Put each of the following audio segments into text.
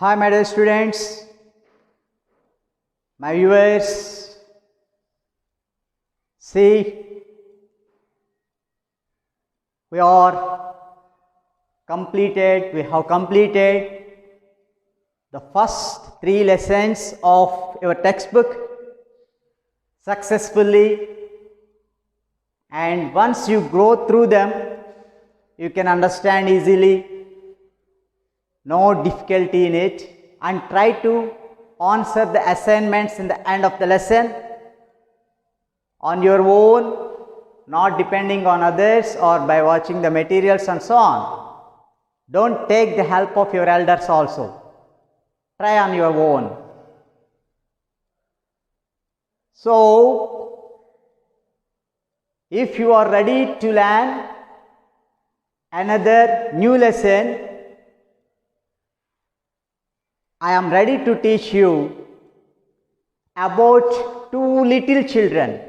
Hi, my dear students, my viewers. See, we have completed the first 3 lessons of your textbook successfully, and once you go through them, you can understand easily, no difficulty in it, and try to answer the assignments in the end of the lesson on your own, not depending on others or by watching the materials and so on. Don't take the help of your elders also. Try on your own. So, if you are ready to learn another new lesson, I am ready to teach you about 2 little children.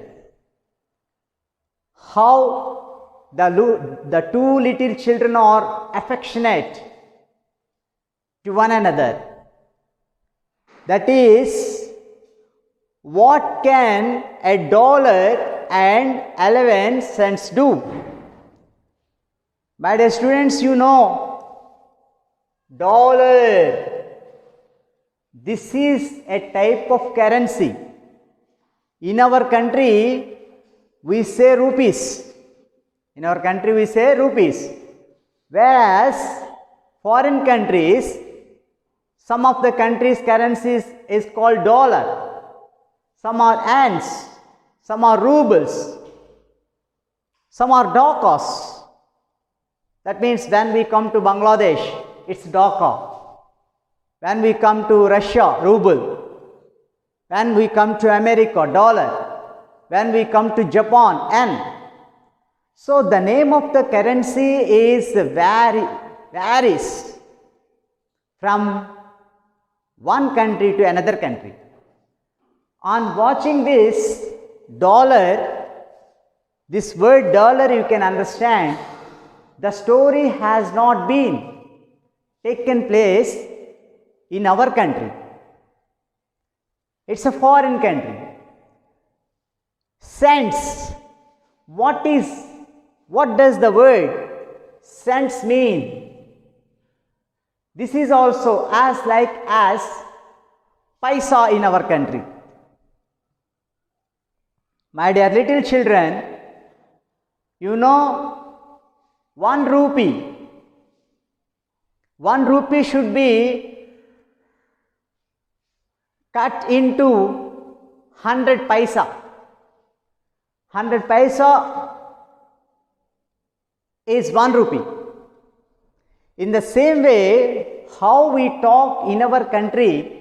How the 2 little children are affectionate to one another. That is, what can $1.11 do? My dear students, you know, dollar. This is a type of currency. In our country, we say rupees. Whereas foreign countries, some of the countries' currencies is called dollar. Some are ants, some are rubles, some are dakas. That means when we come to Bangladesh, it's daka. When we come to Russia, ruble. When we come to America, dollar. When we come to Japan, yen. So the name of the currency is varies from one country to another country. On watching this dollar, this word dollar, you can understand the story has not been taken place in our country. It's a foreign country. Cents. What does the word cents mean? This is also as like as paisa in our country. My dear little children, you know 1 rupee. 1 rupee should be cut into 100 paisa. 100 paisa is 1 rupee. In the same way, how we talk in our country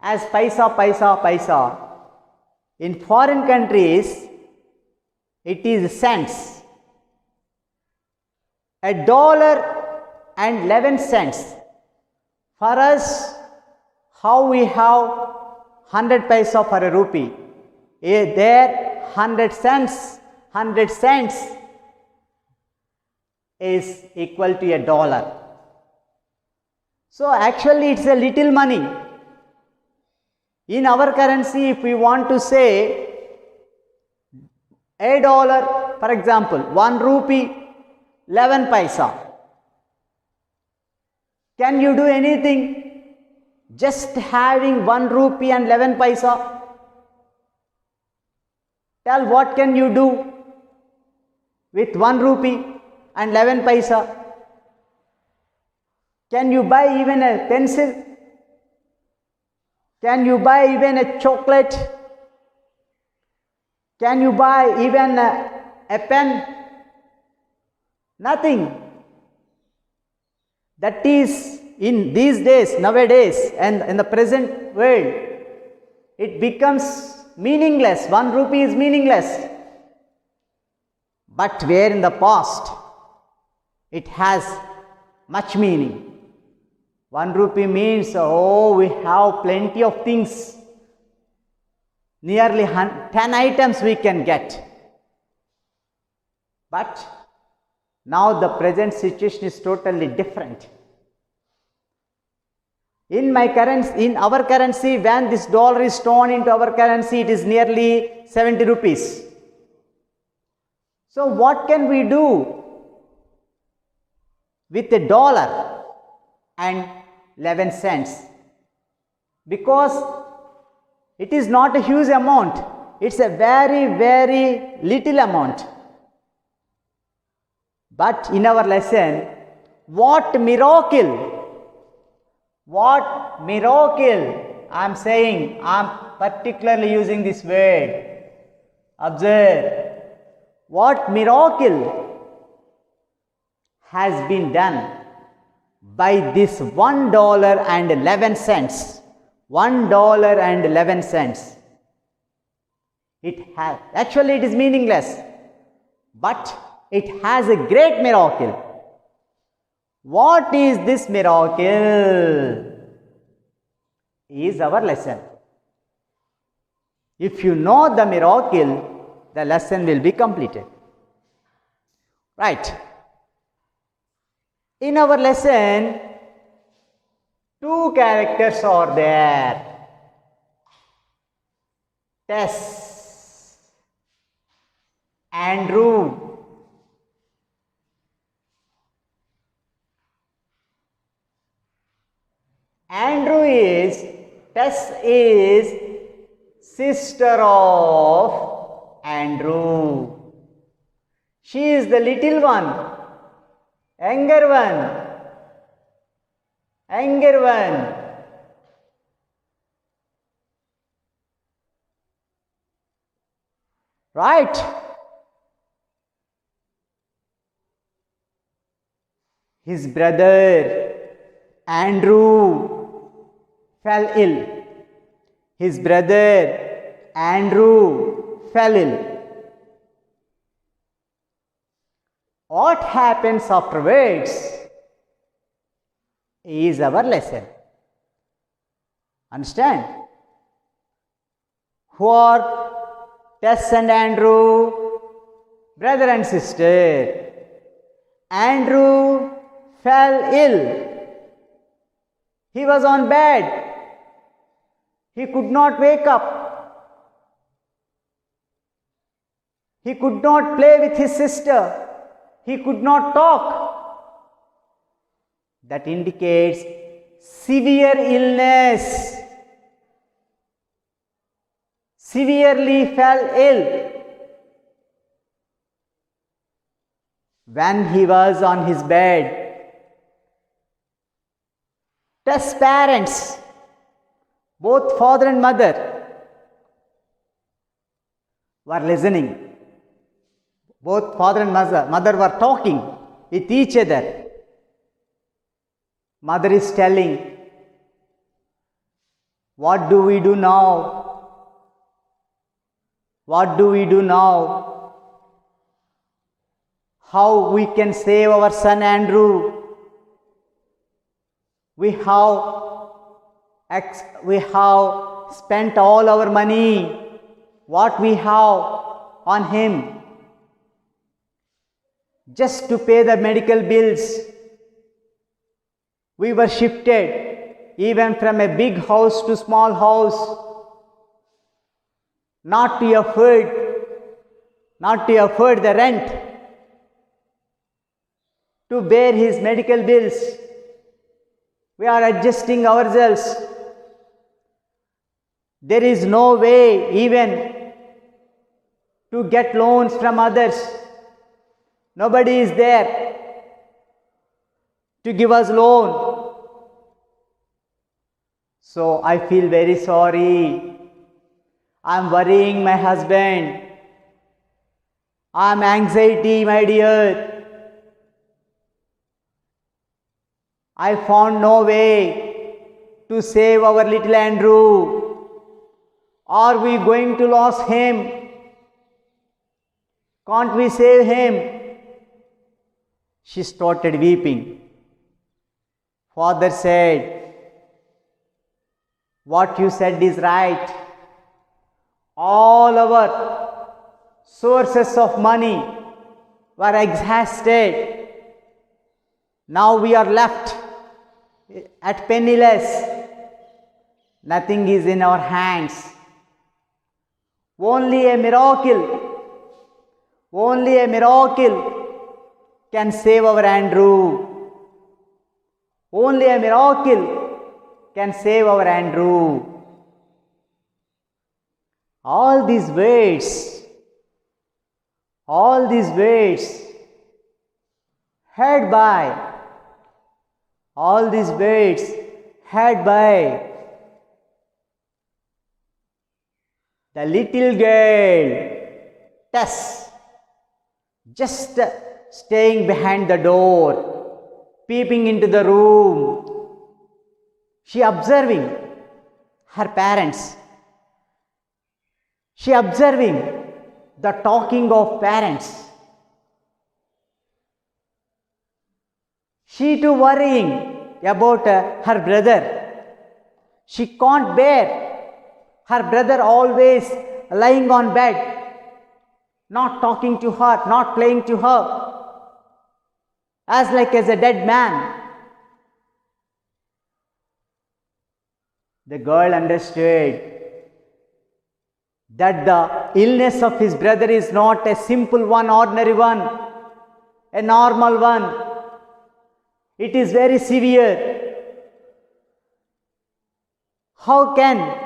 as paisa, paisa, paisa, in foreign countries it is cents. $1.11. For us, how we have 100 paisa for a rupee. There 100 cents is equal to $1. So actually it's a little money. In our currency, if we want to say $1, for example, 1 rupee, 11 paisa. Can you do anything just having 1 rupee and 11 paisa? Tell, what can you do with 1 rupee and 11 paisa? Can you buy even a pencil? Can you buy even a chocolate? Can you buy even a pen? Nothing. That is, in these days, nowadays, and in the present world, it becomes meaningless. 1 rupee is meaningless. But where in the past, it has much meaning. 1 rupee means, oh, we have plenty of things. Nearly 10 items we can get. But now the present situation is totally different. In our currency, when this dollar is turned into our currency, it is nearly 70 rupees. So what can we do with $1 and 11 cents? Because it is not a huge amount. It's a very, very little amount. But in our lesson, what miracle I am saying, I am particularly using this word. Observe. What miracle has been done by this $1 and 11 cents? $1 and 11 cents. Actually it is meaningless, but it has a great miracle. What is this miracle? Is our lesson. If you know the miracle, the lesson will be completed. Right. In our lesson, 2 characters are there. Tess, Andrew. Tess is sister of Andrew. She is the little one, younger one. Right? His brother Andrew fell ill. His brother Andrew fell ill. What happens afterwards is our lesson. Understand? Who are Tess and Andrew? Brother and sister. Andrew fell ill. He was on bed. He could not wake up. He could not play with his sister. He could not talk. That indicates severe illness. Severely fell ill. When he was on his bed, Tess' parents, both father and mother, were listening. Both father and mother were talking with each other. Mother is telling, what do we do now? What do we do now? How we can save our son Andrew? We have spent all our money, what we have on him, just to pay the medical bills. We were shifted even from a big house to small house, not to afford the rent, to bear his medical bills. We are adjusting ourselves. There is no way even to get loans from others. Nobody is there to give us loan. So I feel very sorry. I am worrying my husband. I am anxiety, my dear. I found no way to save our little Andrew. Are we going to lose him? Can't we save him? She started weeping. Father said, what you said is right. All our sources of money were exhausted. Now we are left at penniless. Nothing is in our hands. Only a miracle can save our Andrew. Only a miracle can save our Andrew. All these words heard by the little girl Tess, just staying behind the door, peeping into the room. She observing her parents. She observing the talking of parents. She too worrying about her brother. She can't bear her brother always lying on bed, not talking to her, not playing to her, as a dead man. The girl understood that the illness of his brother is not a simple one, ordinary one, a normal one. It is very severe. How can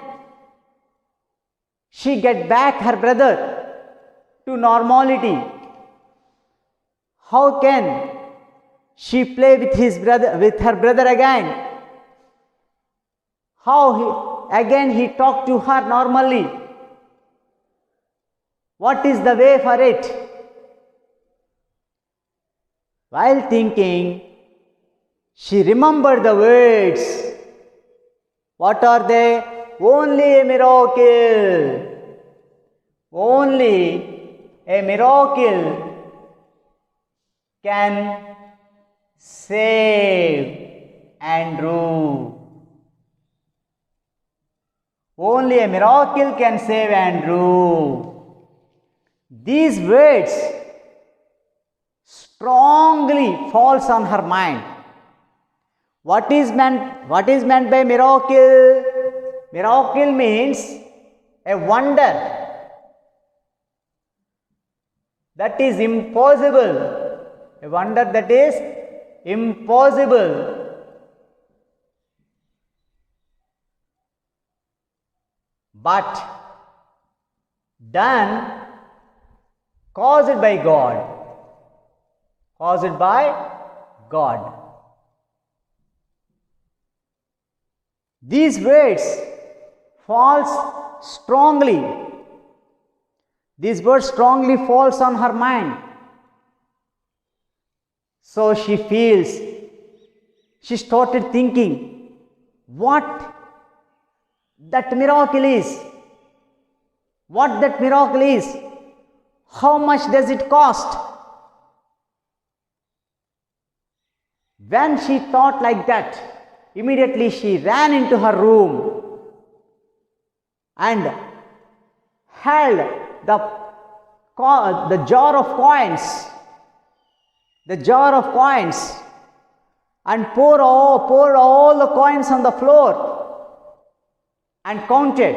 she get back her brother to normality? How can she play with her brother again? How again he talk to her normally? What is the way for it? While thinking, she remembered the words. What are they? Only a miracle. Only a miracle can save Andrew. Only a miracle can save Andrew. These words strongly falls on her mind. What is meant by miracle? Miracle means a wonder that is impossible. A wonder that is impossible. But done, caused by God. Caused by God. These words falls strongly. These words strongly falls on her mind. So she started thinking, what that miracle is? What that miracle is? How much does it cost? When she thought like that, immediately she ran into her room and held the jar of coins, and poured all the coins on the floor and counted.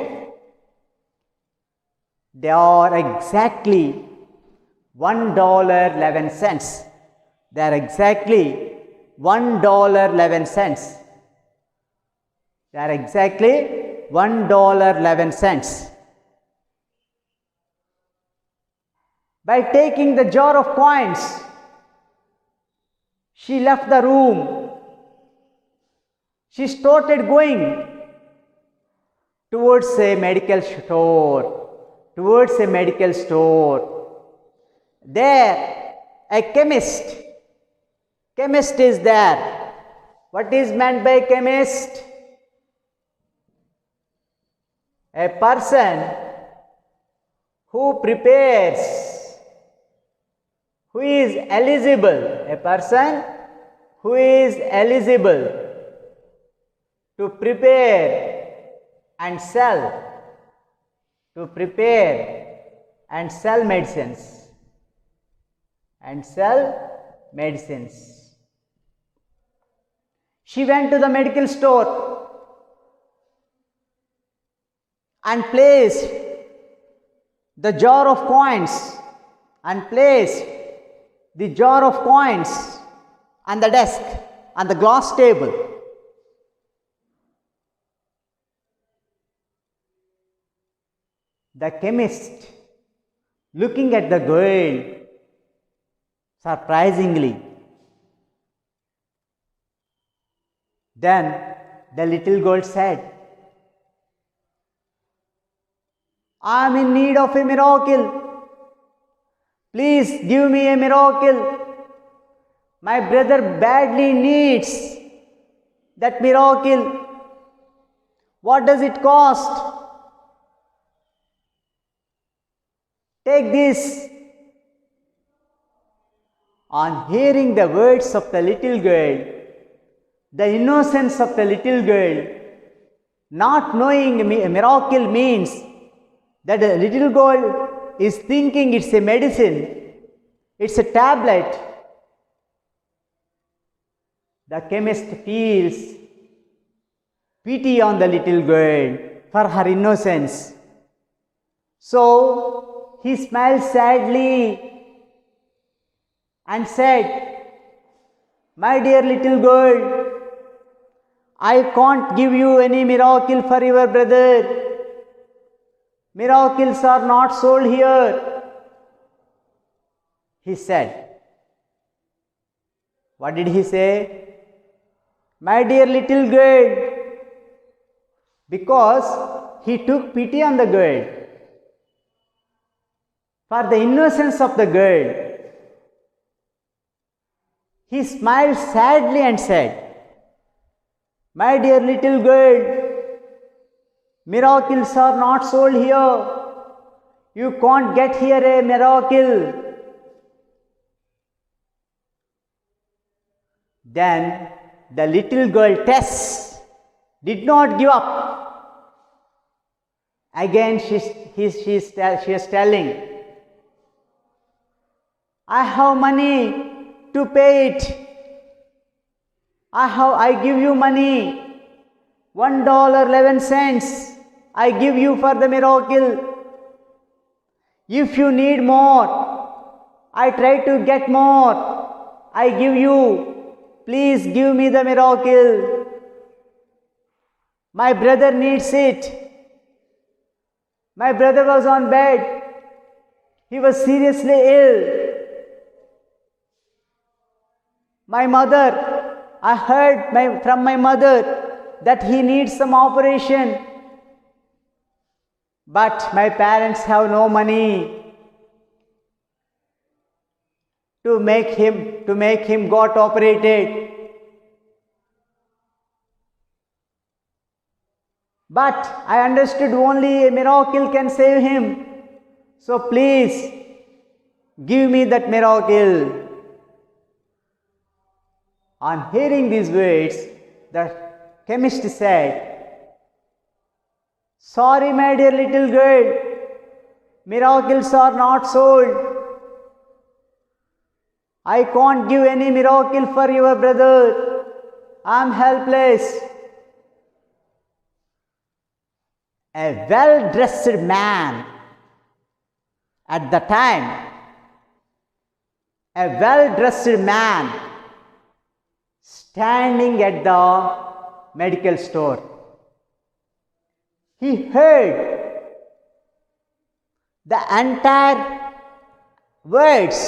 They are exactly $1.11. They are exactly $1.11. They are exactly $1.11. By taking the jar of coins, she left the room. She started going towards a medical store. There, a chemist is there. What is meant by chemist? A person who prepares, who is eligible, to prepare and sell medicines. She went to the medical store and placed the jar of coins on the desk, on the glass table. The chemist, looking at the girl surprisingly, then the little girl said, "I am in need of a miracle. Please give me a miracle. My brother badly needs that miracle. What does it cost? Take this." On hearing the words of the little girl, the innocence of the little girl, not knowing a miracle means that the little girl is thinking it's a medicine, it's a tablet. The chemist feels pity on the little girl for her innocence. So he smiled sadly and said, "My dear little girl, I can't give you any miracle for your brother. Miracles are not sold here," he said. What did he say? "My dear little girl," because he took pity on the girl, for the innocence of the girl. He smiled sadly and said, "My dear little girl, miracles are not sold here. You can't get here a miracle." Then the little girl Tess did not give up. Again she is telling, "I have money to pay it. I give you money, $1.11. I give you for the miracle. If you need more, I try to get more. I give you. Please give me the miracle. My brother needs it. My brother was on bed. He was seriously ill. My mother, I heard from my mother that he needs some operation. But my parents have no money to make him got operated. But I understood only a miracle can save him. So please give me that miracle." On hearing these words, the chemist said, "Sorry, my dear little girl, miracles are not sold. I can't give any miracle for your brother. I am helpless." A well-dressed man at the time, a well-dressed man standing at the medical store, he heard the entire words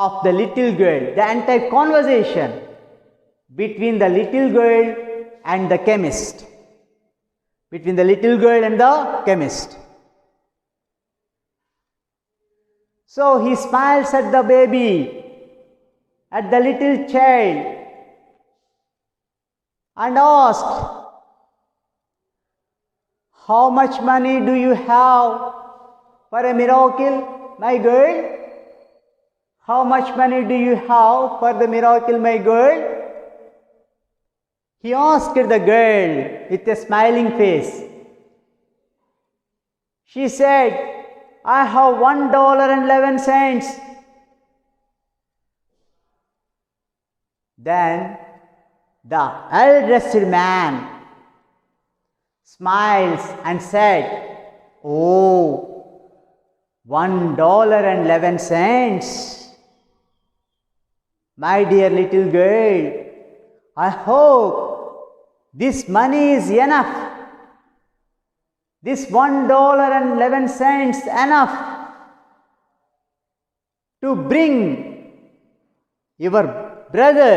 of the little girl, the entire conversation between the little girl and the chemist. Between the little girl and the chemist. So he smiles at the baby, at the little child, and asked, "How much money do you have for a miracle, my girl? How much money do you have for the miracle, my girl?" He asked the girl with a smiling face. She said, "I have $1.11. Then the well-dressed man smiles and said, "Oh, $1.11. My dear little girl, I hope this money is enough. This $1.11 enough to bring your brother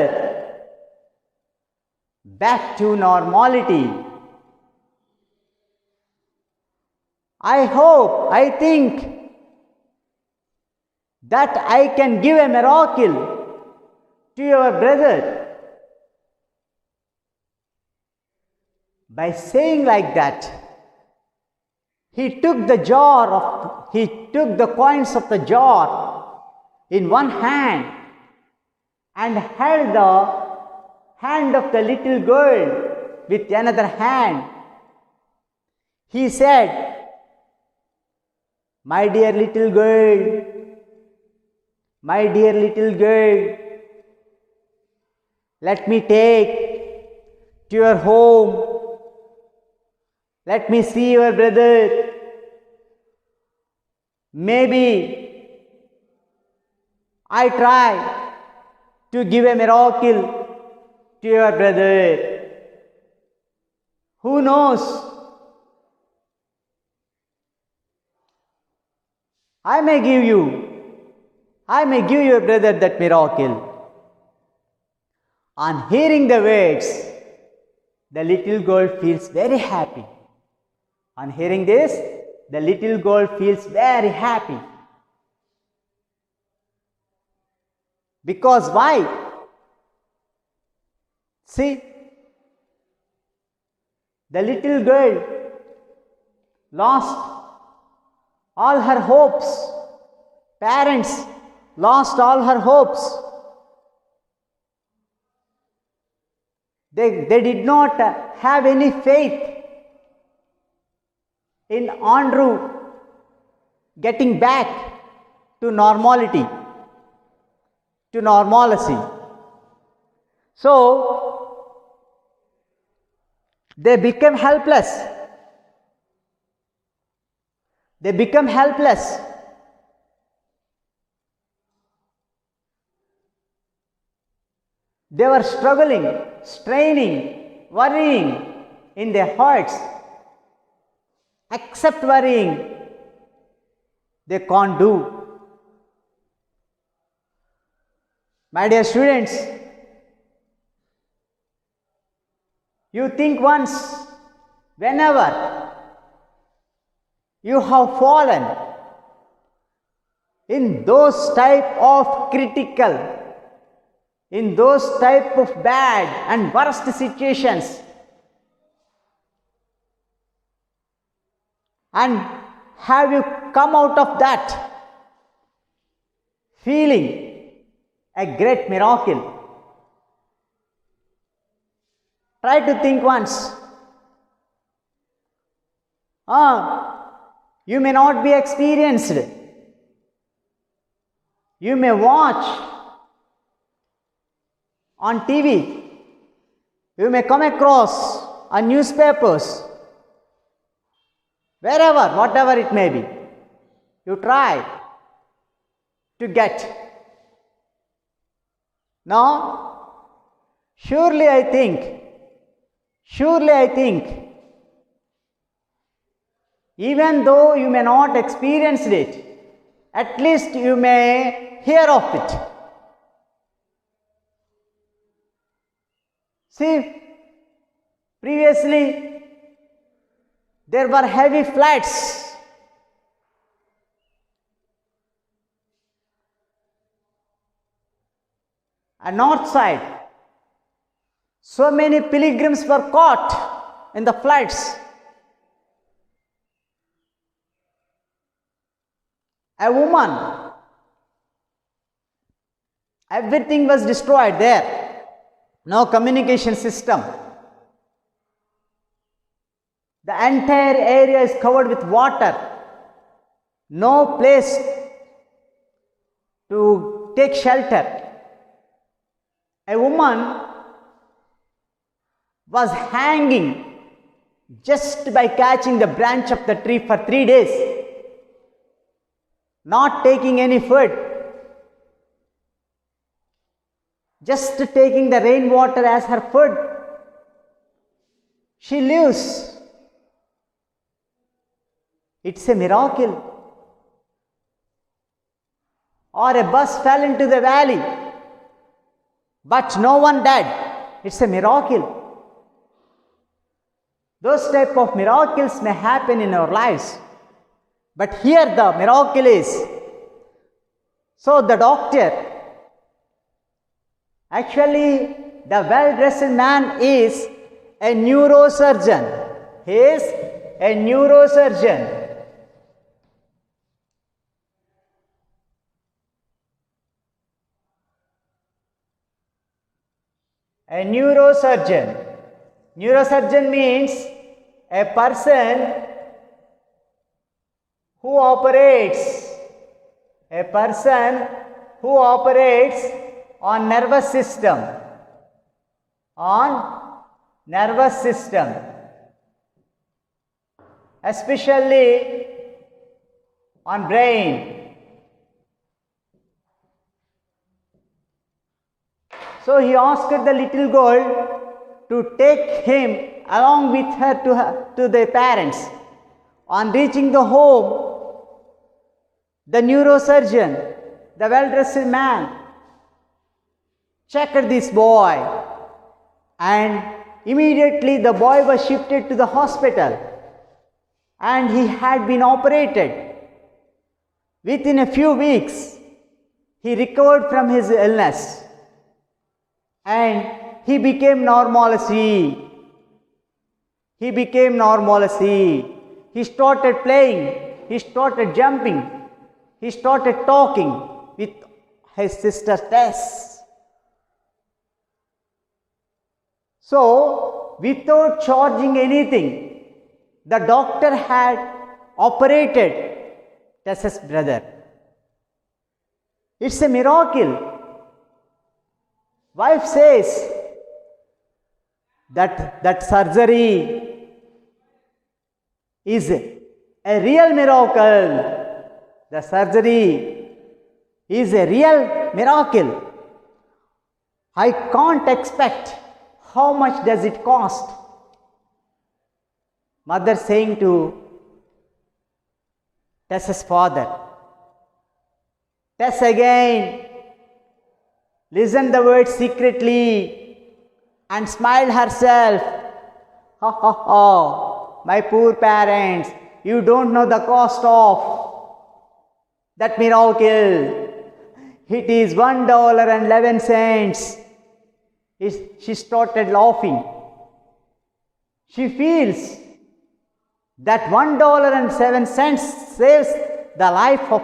back to normality. I think that I can give a miracle to your brother." By saying like that, he took the coins of the jar in one hand and held the hand of the little girl with another hand. He said, "My dear little girl, my dear little girl, let me take to your home. Let me see your brother. Maybe I try to give a miracle to your brother. Who knows? I may give your brother that miracle." On hearing the words, the little girl feels very happy. On hearing this, the little girl feels very happy. Because why? See, the little girl lost all her hopes. Parents lost all her hopes. They did not have any faith in Andrew getting back to normality, to normalcy. So, they became helpless. They become helpless. They were struggling, straining, worrying in their hearts. Except worrying, they can't do. My dear students, you think once, whenever you have fallen in those type of critical, in those type of bad and worst situations, and have you come out of that feeling a great miracle? Try to think once. You may not be experienced. You may watch on TV. You may come across on newspapers. Wherever, whatever it may be, you try to get. Now, surely I think, even though you may not experience it, at least you may hear of it. See, previously there were heavy floods. At north side, so many pilgrims were caught in the floods. A woman, everything was destroyed there. No communication system. The entire area is covered with water. No place to take shelter. A woman was hanging just by catching the branch of the tree for 3 days, not taking any food, just taking the rainwater as her food. She lives. It's a miracle. Or a bus fell into the valley, but no one died. It's a miracle. Those type of miracles may happen in our lives. But here the miracle is, so the doctor, actually the well-dressed man is a neurosurgeon. He is a neurosurgeon. A neurosurgeon. Neurosurgeon means a person who operates on nervous system, especially on brain. So he asked the little girl to take him along with her to the parents. On reaching the home, the neurosurgeon, the well-dressed man, checked this boy, and immediately the boy was shifted to the hospital and he had been operated. Within a few weeks, he recovered from his illness and he became normalcy. He started playing, he started jumping, he started talking with his sister Tess. So, without charging anything, the doctor had operated Tess's brother. It's a miracle. Wife says that surgery is a real miracle. The surgery is a real miracle. I can't expect how much does it cost. Mother saying to Tess's father. Tess again listened the words secretly and smiled herself. Ha ha ha, my poor parents, you don't know the cost of that miracle. It is $1.11. She started laughing. She feels that $1.07 saves the life of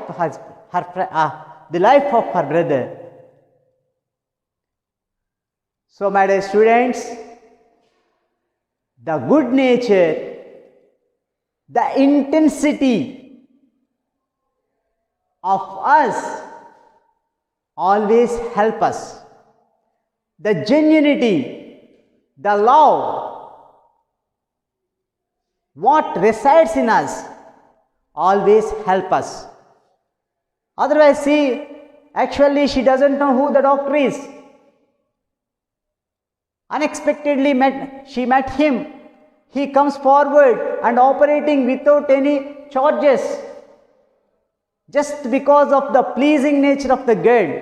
her brother. So, my dear students, the good nature, the intensity of us always help us. The genuinity, the love, what resides in us always help us. Otherwise, see, actually she doesn't know who the doctor is. Unexpectedly she met him. He comes forward and operating without any charges, just because of the pleasing nature of the girl.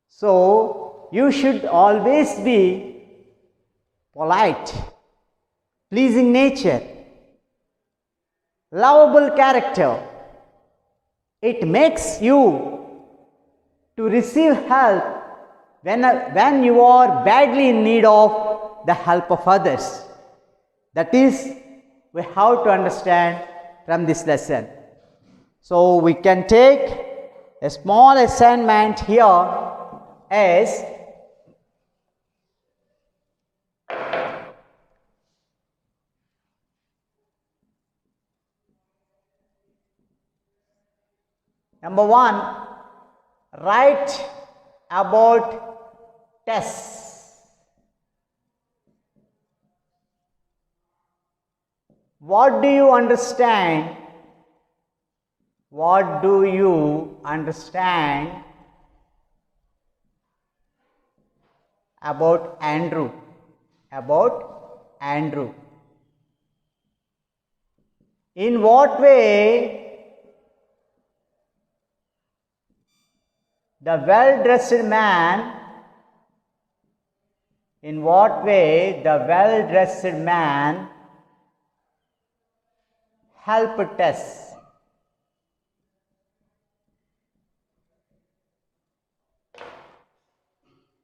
So, you should always be polite, pleasing nature, lovable character. It makes you to receive help when you are badly in need of the help of others. That is, we have to understand from this lesson. So, we can take a small assignment here as number 1, write about Tess. What do you understand? What do you understand about Andrew? About Andrew. In what way the well-dressed man, in what way the well-dressed man helped us?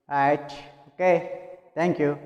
Right, okay, thank you.